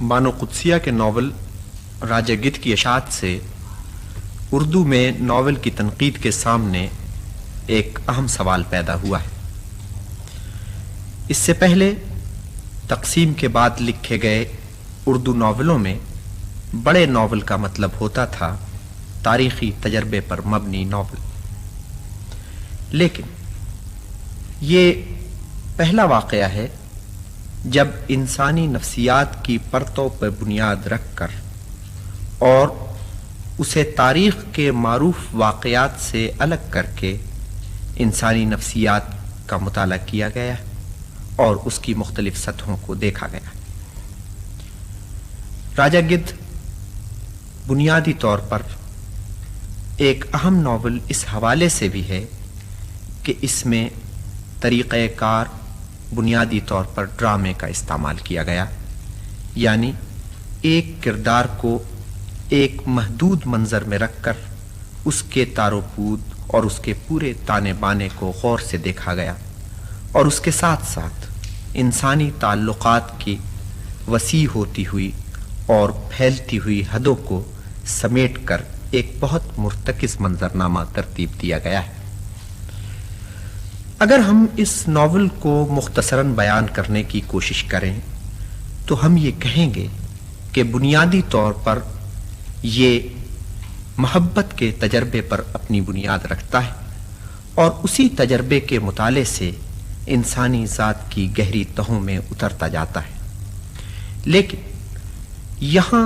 बानो कुद्सिया के नावल राजा गिद्ध की इशाअत से उर्दू में नावल की तनकीद के सामने एक अहम सवाल पैदा हुआ है। इससे पहले तकसीम के बाद लिखे गए उर्दू नावलों में बड़े नावल का मतलब होता था तारीखी तजर्बे पर मबनी नावल, लेकिन ये पहला वाक़या है जब इंसानी नफ्सियात की परतों पर बुनियाद रखकर और उसे तारीख़ के मारूफ वाक़यात से अलग करके इंसानी नफ्सियात का मुताला किया गया और उसकी मुख्तलिफ सतहों को देखा गया। राजा गिद्ध बुनियादी तौर पर एक अहम नावल इस हवाले से भी है कि इसमें तरीक़े-कार बुनियादी तौर पर ड्रामे का इस्तेमाल किया गया, यानी एक किरदार को एक महदूद मंजर में रखकर उसके तारोपूद और उसके पूरे ताने बाने को गौर से देखा गया और उसके साथ साथ इंसानी ताल्लुकात की वसी होती हुई और फैलती हुई हदों को समेट कर एक बहुत मुर्तकिस मंजरनामा तरतीब दिया गया है। अगर हम इस नावल को मुख्तसरन बयान करने की कोशिश करें तो हम ये कहेंगे कि बुनियादी तौर पर ये मोहब्बत के तजर्बे पर अपनी बुनियाद रखता है और उसी तजर्बे के मुताले से इंसानी ज़ात की गहरी तहों में उतरता जाता है। लेकिन यहाँ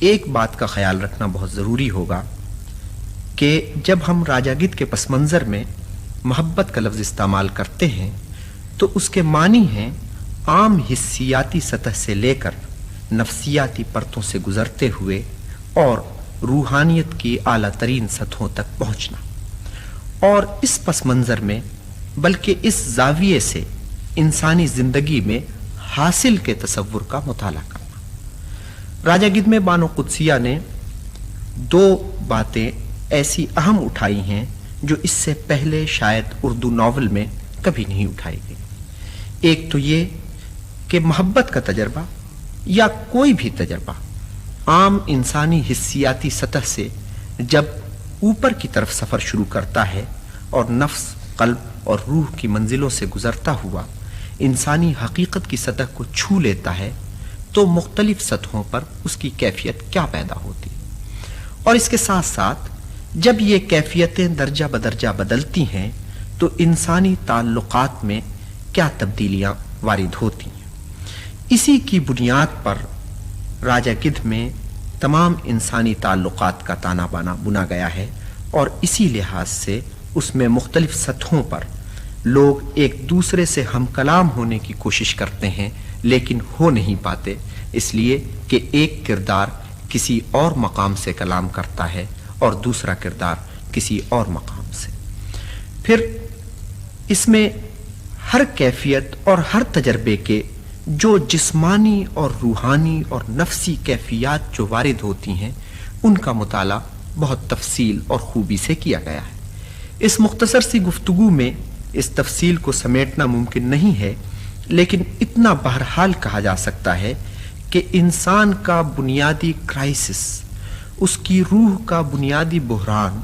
एक बात का ख्याल रखना बहुत ज़रूरी होगा कि जब हम राजा गिद्ध के पस मंज़र में मोहब्बत का लफ्ज़ इस्तेमाल करते हैं तो उसके मानी हैं आम हिस्सियाती सतह से लेकर नफ्सियाती परतों से गुजरते हुए और रूहानियत की आला तरीन सतहों तक पहुंचना, और इस पस मंज़र में बल्कि इस जाविये से इंसानी जिंदगी में हासिल के तसव्वुर का मुताला करना। राजा गिद्ध में बानो कुद्सिया ने दो बातें ऐसी अहम उठाई हैं जो इससे पहले शायद उर्दू नावल में कभी नहीं उठाई गई। एक तो ये कि मोहब्बत का तजर्बा या कोई भी तजर्बा आम इंसानी हिस्सियाती सतह से जब ऊपर की तरफ सफ़र शुरू करता है और नफ्स, कल्ब और रूह की मंजिलों से गुजरता हुआ इंसानी हकीकत की सतह को छू लेता है तो मुख्तलिफ सतहों पर उसकी कैफियत क्या पैदा होती है, और इसके साथ साथ जब ये कैफियतें दर्जा बदर्जा बदलती हैं तो इंसानी ताल्लुकात में क्या तब्दीलियां वारिद होती हैं। इसी की बुनियाद पर राजा गिद्ध में तमाम इंसानी ताल्लुकात का ताना बाना बुना गया है और इसी लिहाज से उसमें मुख्तलिफ सतहों पर लोग एक दूसरे से हम कलाम होने की कोशिश करते हैं लेकिन हो नहीं पाते, इसलिए कि एक किरदार किसी और मकाम से कलाम करता है और दूसरा किरदार किसी और मकाम से। फिर इसमें हर कैफियत और हर तजर्बे के जो जिस्मानी और रूहानी और नफ्सी कैफियत जो वारिद होती हैं उनका मुताला बहुत तफसील और खूबी से किया गया है। इस मुख्तसर सी गुफ्तगू में इस तफसील को समेटना मुमकिन नहीं है, लेकिन इतना बहरहाल कहा जा सकता है कि इंसान का बुनियादी क्राइसिस, उसकी रूह का बुनियादी बुहरान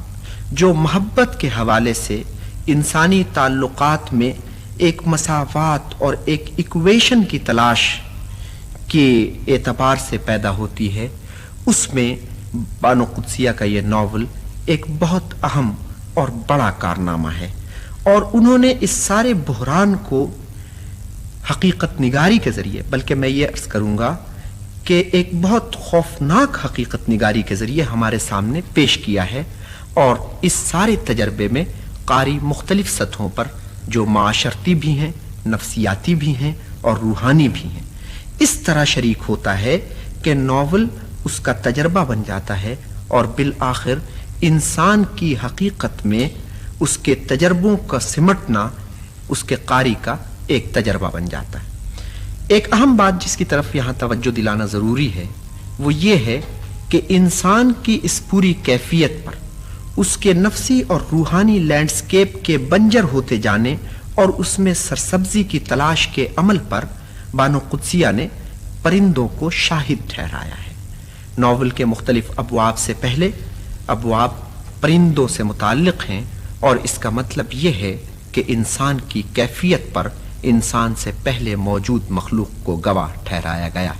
जो मोहब्बत के हवाले से इंसानी ताल्लुकात में एक मसावात और एक इक्वेशन की तलाश के एतबार से पैदा होती है, उसमें बानो कुद्सिया का ये नावल एक बहुत अहम और बड़ा कारनामा है। और उन्होंने इस सारे बुहरान को हकीकत निगारी के जरिए, बल्कि मैं ये अर्ज करूंगा कि एक बहुत खौफनाक हकीकत निगारी के जरिए हमारे सामने पेश किया है, और इस सारे तजर्बे में कारी मुख्तलिफ सतहों पर जो माशरती भी हैं, नफ्सियाती भी हैं और रूहानी भी हैं, इस तरह शरीक होता है कि नावल उसका तजर्बा बन जाता है और बिल आखिर इंसान की हकीकत में उसके तजर्बों का सिमटना उसके कारी का एक तजर्बा बन जाता है। एक अहम बात जिसकी तरफ यहाँ तवज्जो दिलाना ज़रूरी है वो ये है कि इंसान की इस पूरी कैफियत पर उसके नफ्सी और रूहानी लैंडस्केप के बंजर होते जाने और उसमें सरसब्जी की तलाश के अमल पर बानो कुद्सिया ने پرندوں کو شاہد ٹھہرایا ہے۔ ناول کے مختلف ابواب سے پہلے ابواب پرندوں سے متعلق ہیں، اور اس کا مطلب یہ ہے کہ انسان کی کیفیت پر انسان سے پہلے موجود مخلوق کو گواہ ٹھہرایا گیا۔